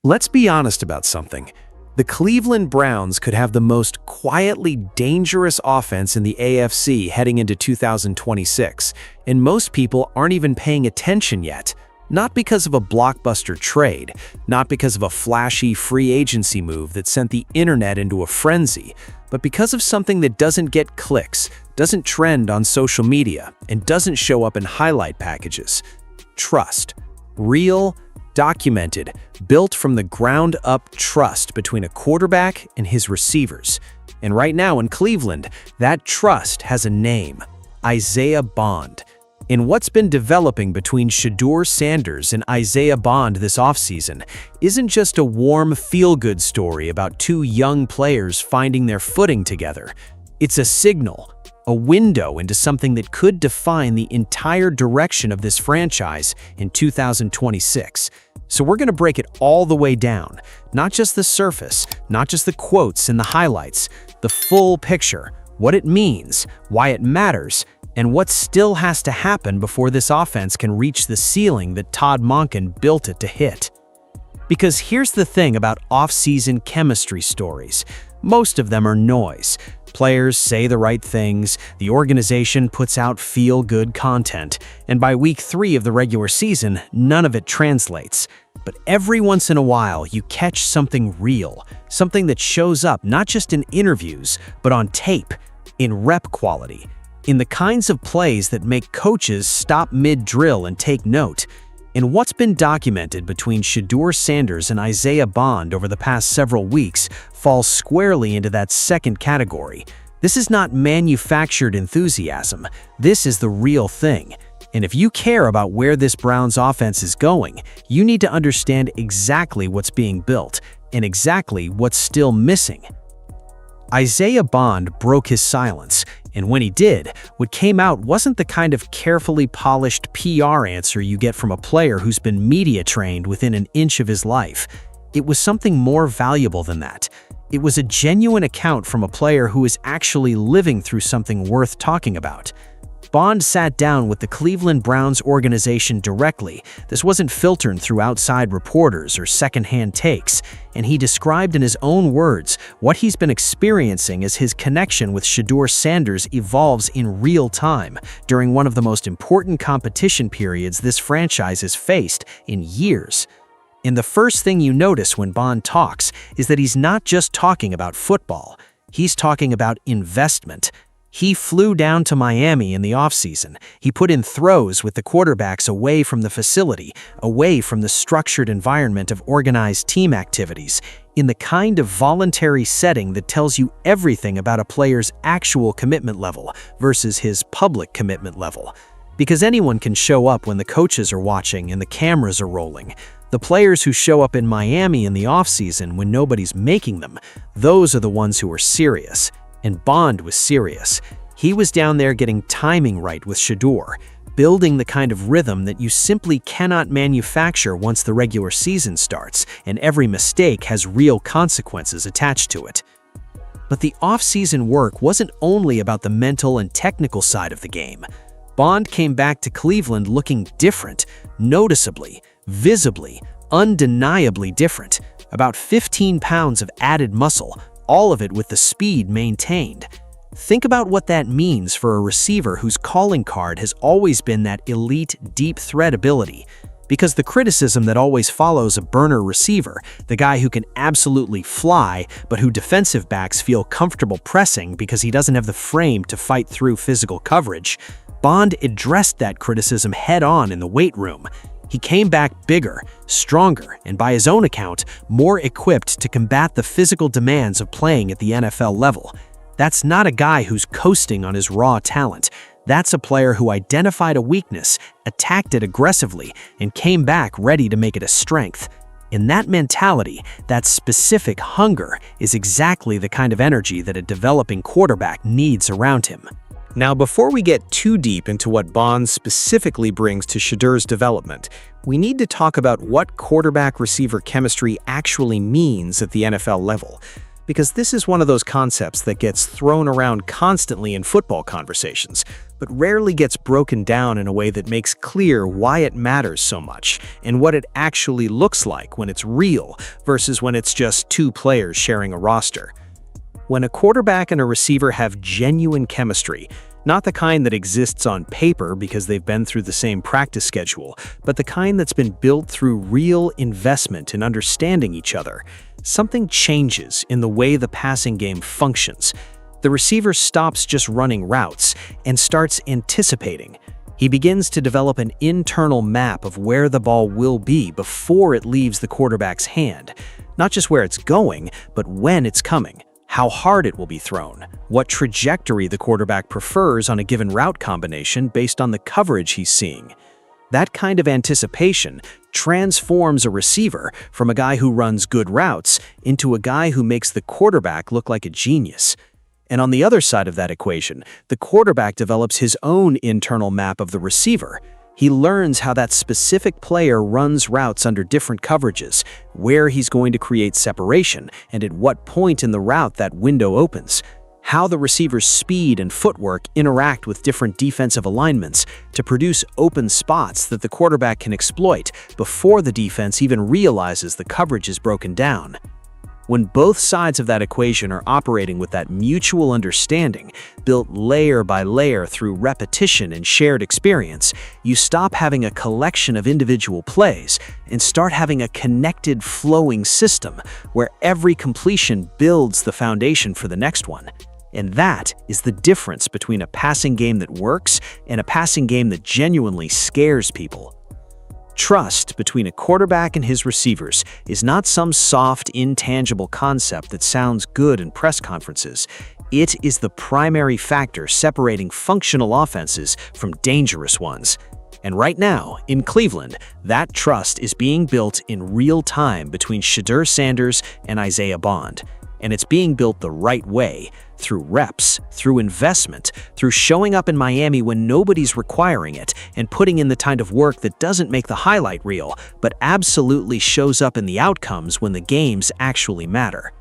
Let's be honest about something. The Cleveland Browns could have the most quietly dangerous offense in the AFC heading into 2026, and most people aren't even paying attention yet. Not because of a blockbuster trade, not because of a flashy free agency move that sent the internet into a frenzy, but because of something that doesn't get clicks, doesn't trend on social media, and doesn't show up in highlight packages. Trust. Real, documented, built from the ground up trust between a quarterback and his receivers. And right now in Cleveland, that trust has a name: Isaiah Bond. And what's been developing between Shedeur Sanders and Isaiah Bond this offseason isn't just a warm, feel-good story about two young players finding their footing together. It's a signal, a window into something that could define the entire direction of this franchise in 2026. So we're going to break it all the way down, not just the surface, not just the quotes and the highlights, the full picture, what it means, why it matters, and what still has to happen before this offense can reach the ceiling that Todd Monken built it to hit. Because here's the thing about off-season chemistry stories. Most of them are noise. Players say the right things, the organization puts out feel-good content, and by week 3 of the regular season, none of it translates. But every once in a while, you catch something real, something that shows up not just in interviews, but on tape, in rep quality, in the kinds of plays that make coaches stop mid-drill and take note. And what's been documented between Shedeur Sanders and Isaiah Bond over the past several weeks falls squarely into that second category. This is not manufactured enthusiasm. This is the real thing. And if you care about where this Browns offense is going, you need to understand exactly what's being built and exactly what's still missing. Isaiah Bond broke his silence, and when he did, what came out wasn't the kind of carefully polished PR answer you get from a player who's been media trained within an inch of his life. It was something more valuable than that. It was a genuine account from a player who is actually living through something worth talking about. Bond sat down with the Cleveland Browns organization directly. This wasn't filtered through outside reporters or secondhand takes, and he described in his own words what he's been experiencing as his connection with Shedeur Sanders evolves in real time during one of the most important competition periods this franchise has faced in years. And the first thing you notice when Bond talks is that he's not just talking about football. He's talking about investment. He flew down to Miami in the offseason. He put in throws with the quarterbacks away from the facility, away from the structured environment of organized team activities, in the kind of voluntary setting that tells you everything about a player's actual commitment level versus his public commitment level. Because anyone can show up when the coaches are watching and the cameras are rolling. The players who show up in Miami in the offseason when nobody's making them, those are the ones who are serious. And Bond was serious. He was down there getting timing right with Shedeur, building the kind of rhythm that you simply cannot manufacture once the regular season starts, and every mistake has real consequences attached to it. But the off-season work wasn't only about the mental and technical side of the game. Bond came back to Cleveland looking different, noticeably, visibly, undeniably different. About 15 pounds of added muscle, all of it with the speed maintained. Think about what that means for a receiver whose calling card has always been that elite deep threat ability. Because the criticism that always follows a burner receiver, the guy who can absolutely fly, but who defensive backs feel comfortable pressing because he doesn't have the frame to fight through physical coverage, Bond addressed that criticism head-on in the weight room. He came back bigger, stronger, and by his own account, more equipped to combat the physical demands of playing at the NFL level. That's not a guy who's coasting on his raw talent. That's a player who identified a weakness, attacked it aggressively, and came back ready to make it a strength. In that mentality, that specific hunger is exactly the kind of energy that a developing quarterback needs around him. Now, before we get too deep into what Bond specifically brings to Shedeur's development, we need to talk about what quarterback-receiver chemistry actually means at the NFL level, because this is one of those concepts that gets thrown around constantly in football conversations, but rarely gets broken down in a way that makes clear why it matters so much and what it actually looks like when it's real versus when it's just two players sharing a roster. When a quarterback and a receiver have genuine chemistry, not the kind that exists on paper because they've been through the same practice schedule, but the kind that's been built through real investment in understanding each other, something changes in the way the passing game functions. The receiver stops just running routes and starts anticipating. He begins to develop an internal map of where the ball will be before it leaves the quarterback's hand. Not just where it's going, but when it's coming, how hard it will be thrown, what trajectory the quarterback prefers on a given route combination based on the coverage he's seeing. That kind of anticipation transforms a receiver from a guy who runs good routes into a guy who makes the quarterback look like a genius. And on the other side of that equation, the quarterback develops his own internal map of the receiver. He learns how that specific player runs routes under different coverages, where he's going to create separation, and at what point in the route that window opens. How the receiver's speed and footwork interact with different defensive alignments to produce open spots that the quarterback can exploit before the defense even realizes the coverage is broken down. When both sides of that equation are operating with that mutual understanding, built layer by layer through repetition and shared experience, you stop having a collection of individual plays and start having a connected, flowing system where every completion builds the foundation for the next one. And that is the difference between a passing game that works and a passing game that genuinely scares people. Trust between a quarterback and his receivers is not some soft, intangible concept that sounds good in press conferences. It is the primary factor separating functional offenses from dangerous ones. And right now, in Cleveland, that trust is being built in real time between Shedeur Sanders and Isaiah Bond. And it's being built the right way, through reps, through investment, through showing up in Miami when nobody's requiring it, and putting in the kind of work that doesn't make the highlight reel, but absolutely shows up in the outcomes when the games actually matter.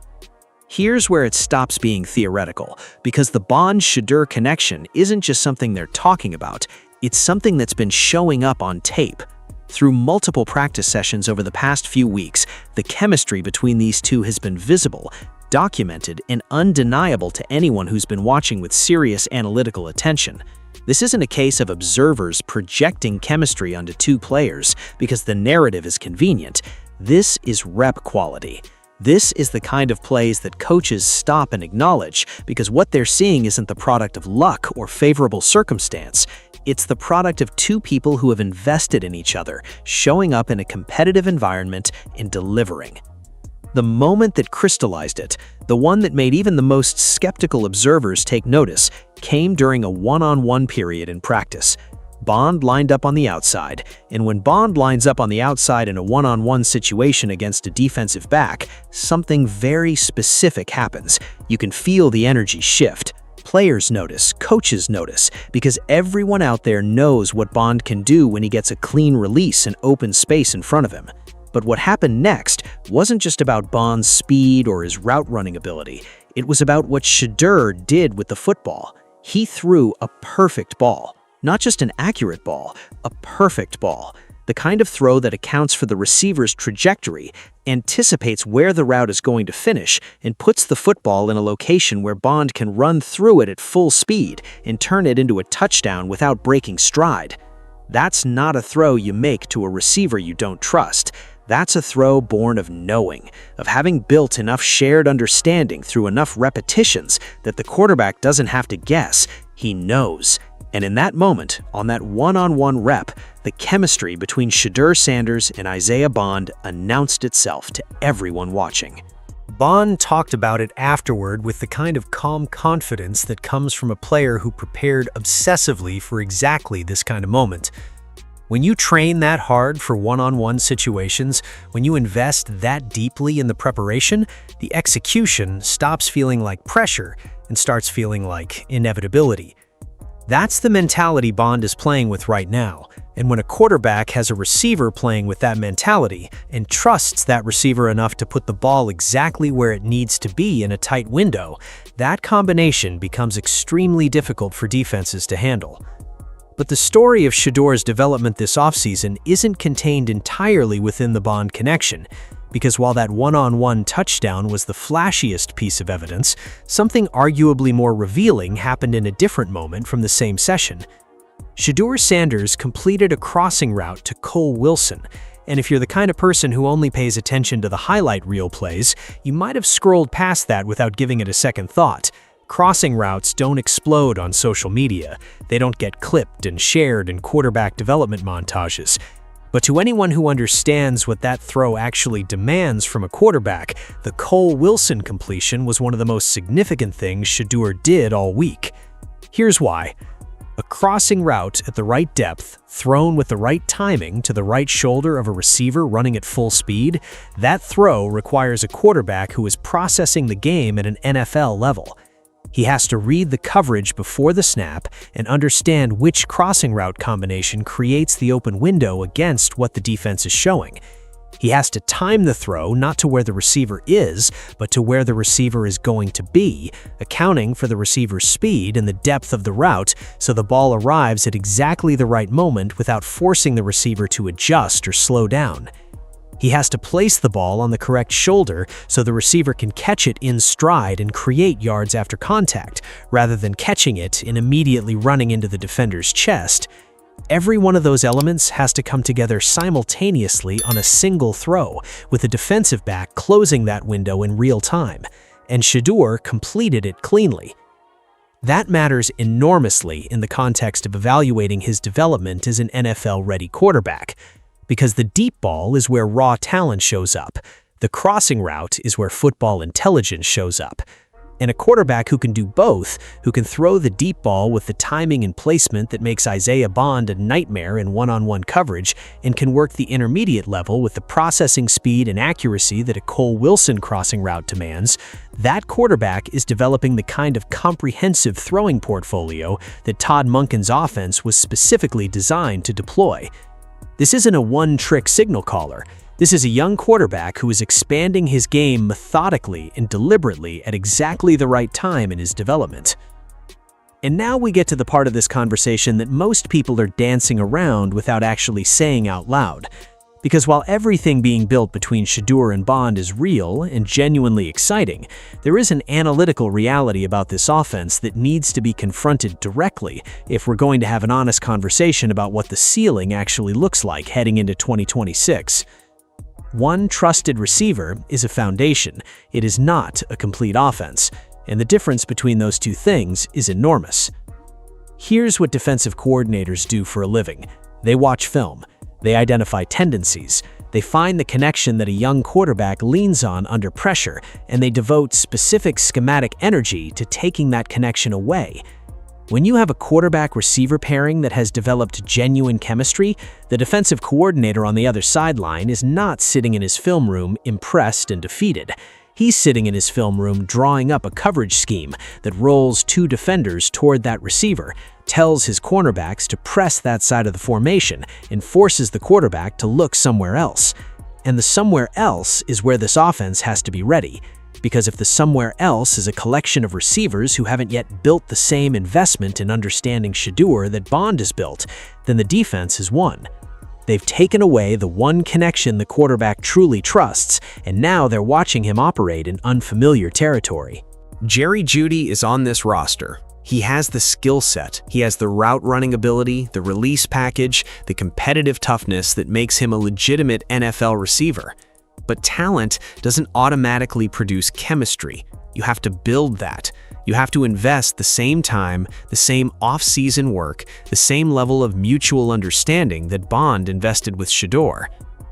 Here's where it stops being theoretical, because the Bond-Shedeur connection isn't just something they're talking about, it's something that's been showing up on tape. Through multiple practice sessions over the past few weeks, the chemistry between these two has been visible, documented, and undeniable to anyone who's been watching with serious analytical attention. This isn't a case of observers projecting chemistry onto two players because the narrative is convenient. This is rep quality. This is the kind of plays that coaches stop and acknowledge because what they're seeing isn't the product of luck or favorable circumstance. It's the product of two people who have invested in each other, showing up in a competitive environment and delivering. The moment that crystallized it, the one that made even the most skeptical observers take notice, came during a one-on-one period in practice. Bond lined up on the outside, and when Bond lines up on the outside in a one-on-one situation against a defensive back, something very specific happens. You can feel the energy shift. Players notice, coaches notice, because everyone out there knows what Bond can do when he gets a clean release and open space in front of him. But what happened next wasn't just about Bond's speed or his route running ability. It was about what Shedeur did with the football. He threw a perfect ball. Not just an accurate ball, a perfect ball. The kind of throw that accounts for the receiver's trajectory, anticipates where the route is going to finish, and puts the football in a location where Bond can run through it at full speed and turn it into a touchdown without breaking stride. That's not a throw you make to a receiver you don't trust. That's a throw born of knowing, of having built enough shared understanding through enough repetitions that the quarterback doesn't have to guess, he knows. And in that moment, on that one-on-one rep, the chemistry between Shedeur Sanders and Isaiah Bond announced itself to everyone watching. Bond talked about it afterward with the kind of calm confidence that comes from a player who prepared obsessively for exactly this kind of moment. When you train that hard for one-on-one situations, when you invest that deeply in the preparation, the execution stops feeling like pressure and starts feeling like inevitability. That's the mentality Bond is playing with right now. And when a quarterback has a receiver playing with that mentality and trusts that receiver enough to put the ball exactly where it needs to be in a tight window, that combination becomes extremely difficult for defenses to handle. But the story of Shedeur's development this offseason isn't contained entirely within the Bond connection, because while that one-on-one touchdown was the flashiest piece of evidence, something arguably more revealing happened in a different moment from the same session. Shedeur Sanders completed a crossing route to Cole Wilson, and if you're the kind of person who only pays attention to the highlight reel plays, you might have scrolled past that without giving it a second thought. Crossing routes don't explode on social media. They don't get clipped and shared in quarterback development montages. But to anyone who understands what that throw actually demands from a quarterback, the Cole Wilson completion was one of the most significant things Shedeur did all week. Here's why. A crossing route at the right depth, thrown with the right timing to the right shoulder of a receiver running at full speed, that throw requires a quarterback who is processing the game at an NFL level. He has to read the coverage before the snap and understand which crossing route combination creates the open window against what the defense is showing. He has to time the throw not to where the receiver is, but to where the receiver is going to be, accounting for the receiver's speed and the depth of the route so the ball arrives at exactly the right moment without forcing the receiver to adjust or slow down. He has to place the ball on the correct shoulder so the receiver can catch it in stride and create yards after contact, rather than catching it and immediately running into the defender's chest. Every one of those elements has to come together simultaneously on a single throw, with the defensive back closing that window in real time, and Shedeur completed it cleanly. That matters enormously in the context of evaluating his development as an NFL-ready quarterback, because the deep ball is where raw talent shows up, the crossing route is where football intelligence shows up. And a quarterback who can do both, who can throw the deep ball with the timing and placement that makes Isaiah Bond a nightmare in one-on-one coverage, and can work the intermediate level with the processing speed and accuracy that a Cole Wilson crossing route demands, that quarterback is developing the kind of comprehensive throwing portfolio that Todd Monken's offense was specifically designed to deploy. This isn't a one-trick signal caller. This is a young quarterback who is expanding his game methodically and deliberately at exactly the right time in his development. And now we get to the part of this conversation that most people are dancing around without actually saying out loud. Because while everything being built between Shedeur and Bond is real and genuinely exciting, there is an analytical reality about this offense that needs to be confronted directly if we're going to have an honest conversation about what the ceiling actually looks like heading into 2026. One trusted receiver is a foundation. It is not a complete offense, and the difference between those two things is enormous. Here's what defensive coordinators do for a living. They watch film. They identify tendencies. They find the connection that a young quarterback leans on under pressure, and they devote specific schematic energy to taking that connection away. When you have a quarterback-receiver pairing that has developed genuine chemistry, the defensive coordinator on the other sideline is not sitting in his film room impressed and defeated. He's sitting in his film room drawing up a coverage scheme that rolls two defenders toward that receiver, tells his cornerbacks to press that side of the formation, and forces the quarterback to look somewhere else. And the somewhere else is where this offense has to be ready. Because if the somewhere else is a collection of receivers who haven't yet built the same investment in understanding Shedeur that Bond has built, then the defense has won. They've taken away the one connection the quarterback truly trusts, and now they're watching him operate in unfamiliar territory. Jerry Jeudy is on this roster. He has the skill set, he has the route running ability, the release package, the competitive toughness that makes him a legitimate NFL receiver. But talent doesn't automatically produce chemistry. You have to build that. You have to invest the same time, the same off-season work, the same level of mutual understanding that Bond invested with Shedeur.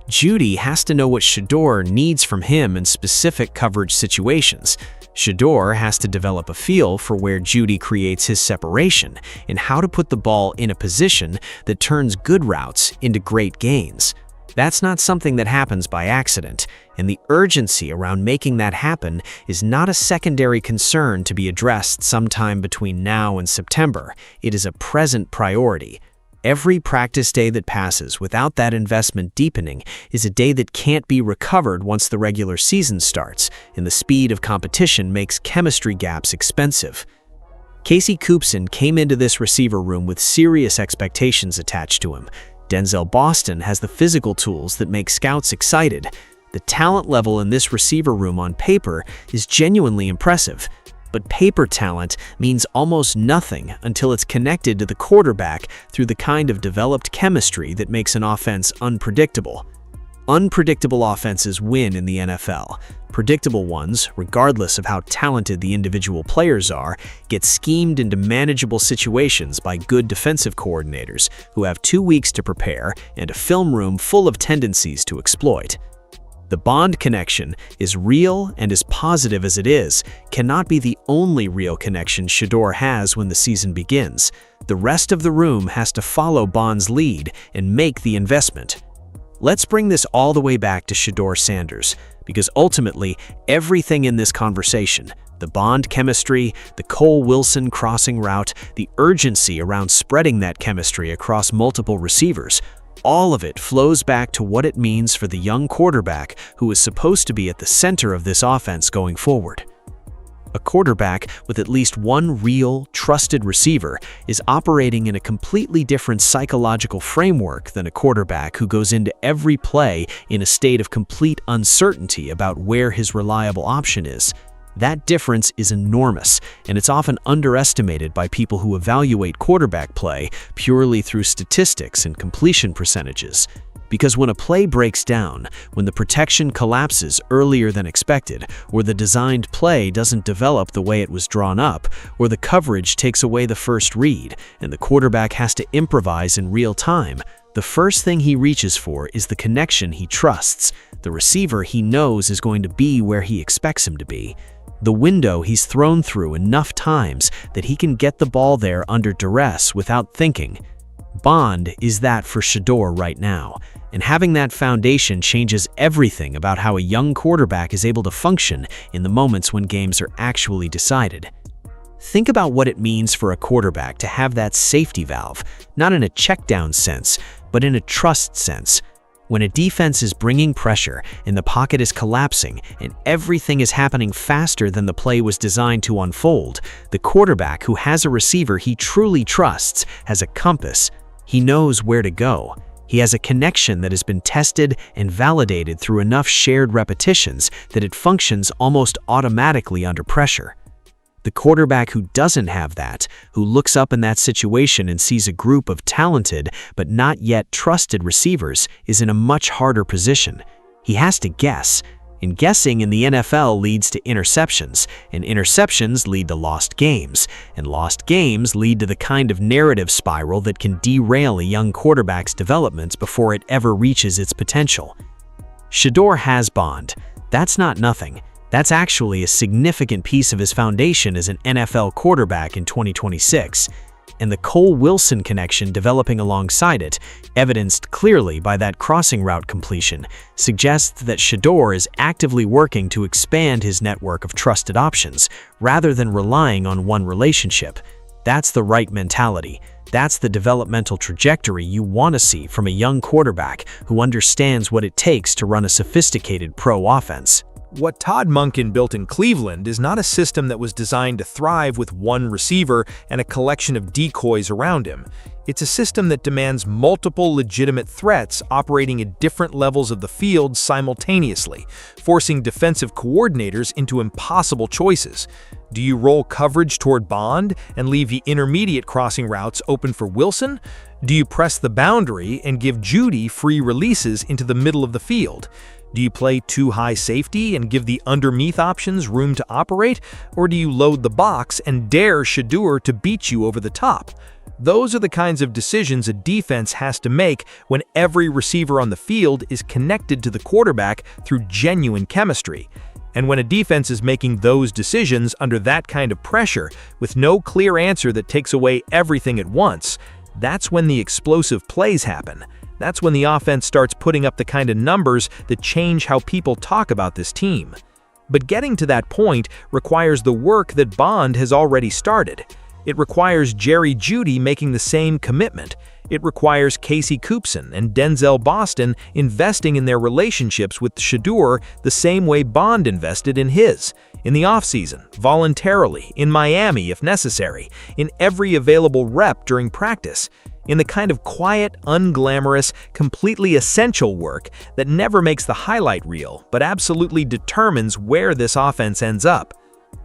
Jeudy has to know what Shedeur needs from him in specific coverage situations. Shedeur has to develop a feel for where Jeudy creates his separation and how to put the ball in a position that turns good routes into great gains. That's not something that happens by accident, and the urgency around making that happen is not a secondary concern to be addressed sometime between now and September. It is a present priority. Every practice day that passes without that investment deepening is a day that can't be recovered once the regular season starts, and the speed of competition makes chemistry gaps expensive. Casey Coopson came into this receiver room with serious expectations attached to him. Denzel Boston has the physical tools that make scouts excited. The talent level in this receiver room on paper is genuinely impressive. But paper talent means almost nothing until it's connected to the quarterback through the kind of developed chemistry that makes an offense unpredictable. Unpredictable offenses win in the NFL. Predictable ones, regardless of how talented the individual players are, get schemed into manageable situations by good defensive coordinators who have 2 weeks to prepare and a film room full of tendencies to exploit. The bond connection is real, and as positive as it is, cannot be the only real connection Shedeur has when the season begins. The rest of the room has to follow Bond's lead and make the investment. Let's bring this all the way back to Shedeur Sanders, because ultimately, everything in this conversation, the bond chemistry, the Cole Wilson crossing route, the urgency around spreading that chemistry across multiple receivers, all of it flows back to what it means for the young quarterback who is supposed to be at the center of this offense going forward. A quarterback with at least one real, trusted receiver is operating in a completely different psychological framework than a quarterback who goes into every play in a state of complete uncertainty about where his reliable option is. That difference is enormous, and it's often underestimated by people who evaluate quarterback play purely through statistics and completion percentages. Because when a play breaks down, when the protection collapses earlier than expected, or the designed play doesn't develop the way it was drawn up, or the coverage takes away the first read, and the quarterback has to improvise in real time, the first thing he reaches for is the connection he trusts, the receiver he knows is going to be where he expects him to be, the window he's thrown through enough times that he can get the ball there under duress without thinking. Bond is that for Shedeur right now, and having that foundation changes everything about how a young quarterback is able to function in the moments when games are actually decided. Think about what it means for a quarterback to have that safety valve, not in a check-down sense, but in a trust sense. When a defense is bringing pressure and the pocket is collapsing and everything is happening faster than the play was designed to unfold, the quarterback who has a receiver he truly trusts has a compass. He knows where to go. He has a connection that has been tested and validated through enough shared repetitions that it functions almost automatically under pressure. The quarterback who doesn't have that, who looks up in that situation and sees a group of talented but not yet trusted receivers, is in a much harder position. He has to guess, and guessing in the NFL leads to interceptions, and interceptions lead to lost games, and lost games lead to the kind of narrative spiral that can derail a young quarterback's development before it ever reaches its potential. Shedeur has Bond. That's not nothing. That's actually a significant piece of his foundation as an NFL quarterback in 2026, and the Cole Wilson connection developing alongside it, evidenced clearly by that crossing route completion, suggests that Shedeur is actively working to expand his network of trusted options, rather than relying on one relationship. That's the right mentality. That's the developmental trajectory you want to see from a young quarterback who understands what it takes to run a sophisticated pro offense. What Todd Monken built in Cleveland is not a system that was designed to thrive with one receiver and a collection of decoys around him. It's a system that demands multiple legitimate threats operating at different levels of the field simultaneously, forcing defensive coordinators into impossible choices. Do you roll coverage toward Bond and leave the intermediate crossing routes open for Wilson? Do you press the boundary and give Judy free releases into the middle of the field? Do you play too high safety and give the underneath options room to operate, or do you load the box and dare Shedeur to beat you over the top? Those are the kinds of decisions a defense has to make when every receiver on the field is connected to the quarterback through genuine chemistry. And when a defense is making those decisions under that kind of pressure, with no clear answer that takes away everything at once, that's when the explosive plays happen. That's when the offense starts putting up the kind of numbers that change how people talk about this team. But getting to that point requires the work that Bond has already started. It requires Jerry Jeudy making the same commitment. It requires Casey Coupson and Denzel Boston investing in their relationships with Shedeur the same way Bond invested in his. In the offseason, voluntarily, in Miami if necessary, in every available rep during practice, in the kind of quiet, unglamorous, completely essential work that never makes the highlight reel but absolutely determines where this offense ends up.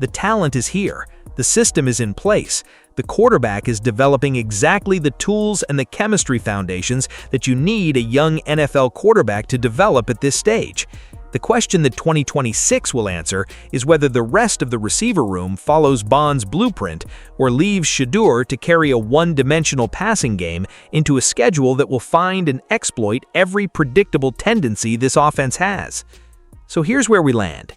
The talent is here. The system is in place. The quarterback is developing exactly the tools and the chemistry foundations that you need a young NFL quarterback to develop at this stage. The question that 2026 will answer is whether the rest of the receiver room follows Bond's blueprint or leaves Shedeur to carry a one-dimensional passing game into a schedule that will find and exploit every predictable tendency this offense has. So here's where we land.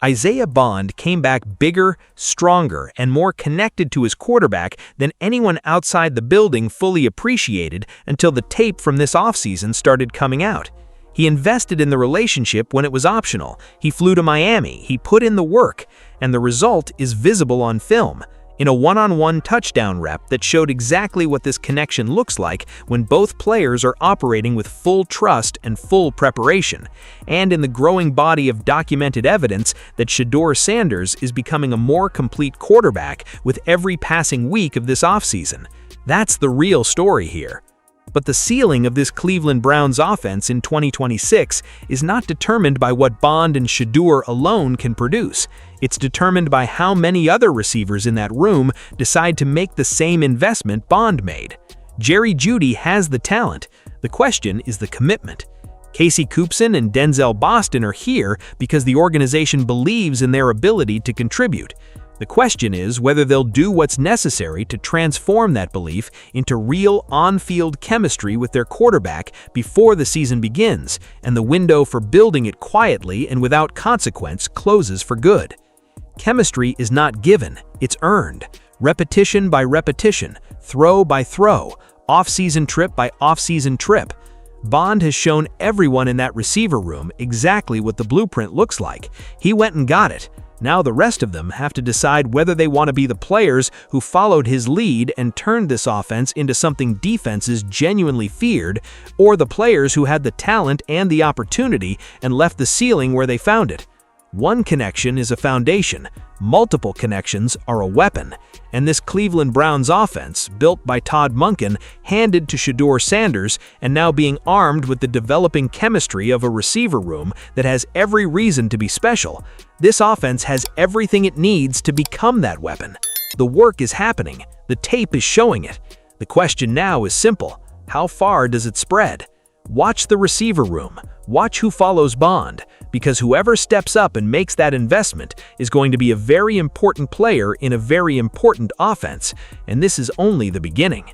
Isaiah Bond came back bigger, stronger, and more connected to his quarterback than anyone outside the building fully appreciated until the tape from this offseason started coming out. He invested in the relationship when it was optional. He flew to Miami. He put in the work, and the result is visible on film. In a one-on-one touchdown rep that showed exactly what this connection looks like when both players are operating with full trust and full preparation, and in the growing body of documented evidence that Shedeur Sanders is becoming a more complete quarterback with every passing week of this offseason. That's the real story here. But the ceiling of this Cleveland Browns offense in 2026 is not determined by what Bond and Shedeur alone can produce. It's determined by how many other receivers in that room decide to make the same investment Bond made. Jerry Jeudy has the talent. The question is the commitment. Casey Coupson and Denzel Boston are here because the organization believes in their ability to contribute. The question is whether they'll do what's necessary to transform that belief into real on-field chemistry with their quarterback before the season begins, and the window for building it quietly and without consequence closes for good. Chemistry is not given, it's earned. Repetition by repetition, throw by throw, off-season trip by off-season trip. Bond has shown everyone in that receiver room exactly what the blueprint looks like. He went and got it. Now the rest of them have to decide whether they want to be the players who followed his lead and turned this offense into something defenses genuinely feared, or the players who had the talent and the opportunity and left the ceiling where they found it. One connection is a foundation, multiple connections are a weapon, and this Cleveland Browns offense, built by Todd Monken, handed to Shedeur Sanders, and now being armed with the developing chemistry of a receiver room that has every reason to be special. This offense has everything it needs to become that weapon. The work is happening. The tape is showing it. The question now is simple. How far does it spread? Watch the receiver room. Watch who follows Bond, because whoever steps up and makes that investment is going to be a very important player in a very important offense, and this is only the beginning.